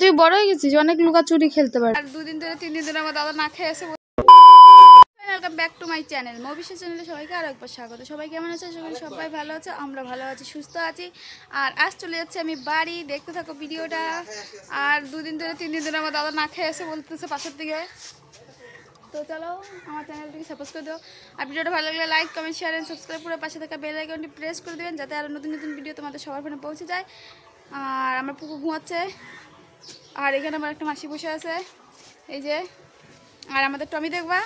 তুই বড় হয়ে গেছিস, অনেক লুকাচুরি খেলতে পারবি। আর 2 দিন ধরে 3 দিন ধরে আমার দাদা না খেয়ে আছে। Welcome back to my channel মবিশ্বাস চ্যানেলে সবাইকে আরো একবার স্বাগত। সবাই কেমন আছে? সবাই ভালো আছে, আমরা ভালো আছি, সুস্থ আছি। আর আজ চলে যাচ্ছে আমি বাড়ি, দেখতে থাকো ভিডিওটা। আর 2 দিন ধরে 3 দিন ধরে আমার দাদা না খেয়ে আছে বলতেছে পাশের দিকে। তো চলো আমার চ্যানেলটিকে সাপোর্ট করে দাও। আর ভিডিওটা ভালো লাগলে like comment share and subscribe করে পাশে থাকা বেল আইকনটি প্রেস করে দেবেন, যাতে আরও নতুন নতুন ভিডিও তোমাদের সবার ফোনে পৌঁছে যায়। আর আমার পুকুর ঘুমাচ্ছে, আর এখানে আমার একটা মাসি বসে আছে এই যে। আর আমাদের টমি দেখবা,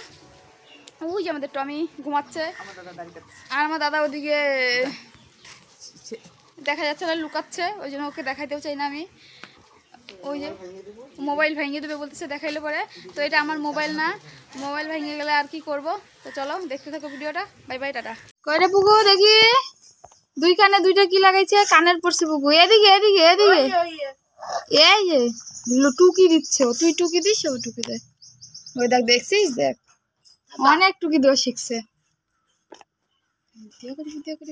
ওই যে আমাদের টমি ঘুমাচ্ছে। আর আমার দাদা ওদিকে দেখা যাচ্ছে না, লুকাচ্ছে, ওই জন্য ওকে দেখাইতেও চাই না আমি। ওই যে মোবাইল ভেঙে দেবে বলতেছে দেখাইলে পরে। তো এটা আমার মোবাইল না, মোবাইল ভেঙে গেলে আর কি করব। তো চলো দেখতে থাকো ভিডিওটা। Bye bye, tata. কয়টা পুকু দেখি, 2 কানে 2টা কি লাগাইছে? কানের পড়ছে পুকু। এদিকে এদিকে এদিকে, এই যে টুকি দিচ্ছে ও। তুই টুকি দিস, ও টুকি দেয়। ওই দেখ, দেখছিস? দেখ অনেক টুকি দেওয়া শিখছে।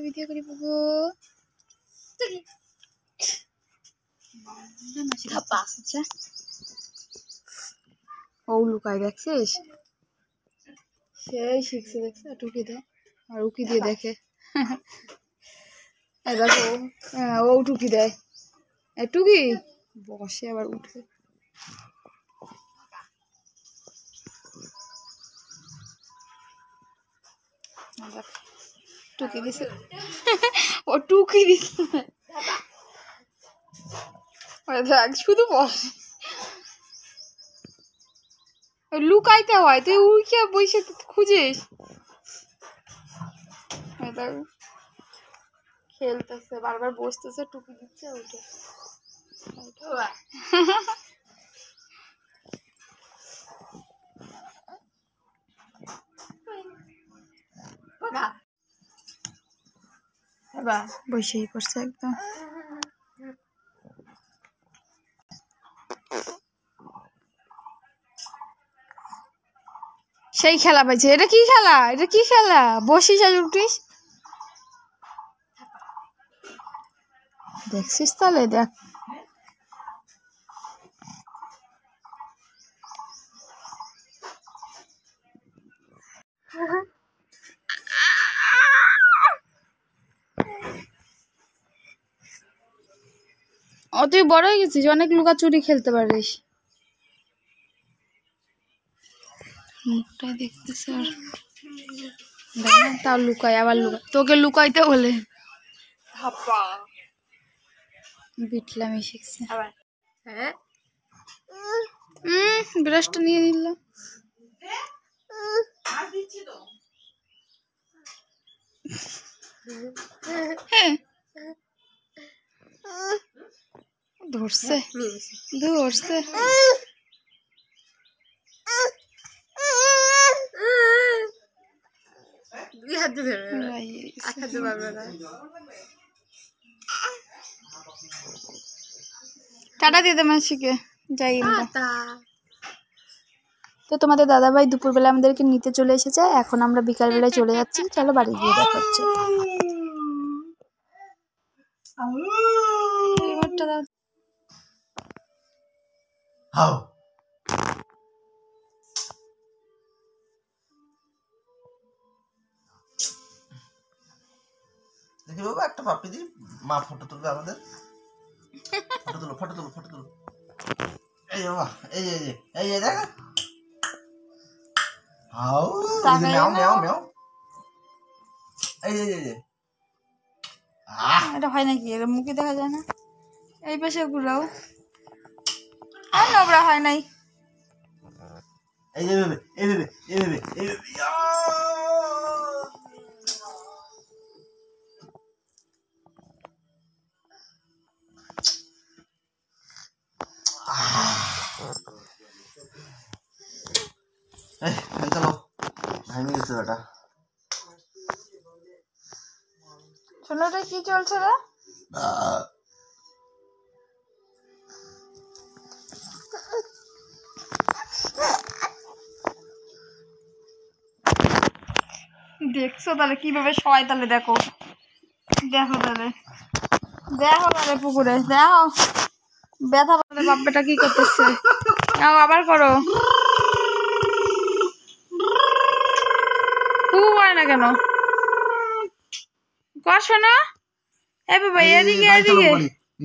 ভিডিও করি পুকু। ও লুকাই, দেখছিস? সেই শিখছে, দেখছে টুকি দেয় আর উকি দিয়ে দেখে। দেখো ও টুকি দেয়, টুকি বসে আবার উঠে। টুকি দিছে, ও টুকি দিছে। দেখ শুধু বসে, লুকাইতে হয়, তুই উইকে বসে খুঁজিস। খেলতেছে, বারবার বসতেছে, টুকি দিচ্ছে, উঠে। বসেই পড়ছে একদম। সেই খেলা পাইছে। এটা কি খেলা? এটা কি খেলা? বসিস আর উঠিস, দেখছিস? তাহলে দেখ, তুই বড় হয়ে গেছিস, অনেক লুকাচুরি খেলতে পারিস। মুখটাই দেখতেছে আর তাও লুকাই, আবার লুকাই, তোকে লুকাইতে বলে বিটলামি শিখছে। ব্রাশটা নিয়ে নিল। ধরছে ধরছে, টাটা দিয়ে দে মাসিকে, যাই আমরা। তো তোমাদের দাদাভাই দুপুরবেলা আমাদেরকে নিতে চলে এসেছে, এখন আমরা বিকালবেলায় চলে যাচ্ছি। চলো বাড়ি গিয়ে দেখা হচ্ছে। দেখি বাবা, একটা পাপ্পি দি, মা ফটো তুলবে আমাদের। ফটো তুলো, ফটো তুলো, ফটো তুলো। এই বাবা, এই যে এই যে দেখ। হাউ, মেও মেও মেও। এই যে এটা হয় নাকি? এর মুখে দেখা যায় না। এই পাশে ঘুরাও, আর নোংরা হয় নাই। এই যে বেবে, এই বেবে, এই বেবে, এই বেবে। এই চলো, ভেঙে গেছে এটা। শোনোটা কি চলছে রে? দেখছো তাহলে কিভাবে সবাই, তাহলে দেখো দেখো তাহলে পুকুরে দেখো ব্যথা। বাপ্পাটা কি করতেছে? নাও আবার করো। তু করে না কেন? কর শোনো। এ বাবা এদিকে এদিকে।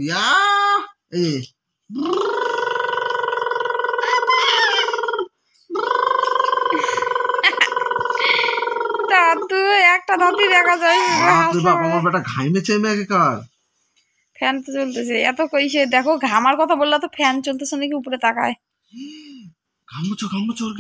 ইয়া এই দাদু একটা দাঁতই দেখা যায়। বাপরে বাপ, আমার বেটা ঘাইমেছে এমনি কার। ফ্যান তো চলতেছে এত কইছে, দেখো ঘামার কথা বললা তো ফ্যান চলতেছে নাকি উপরে তাকায়। ঘামুচো ঘামুচো ওর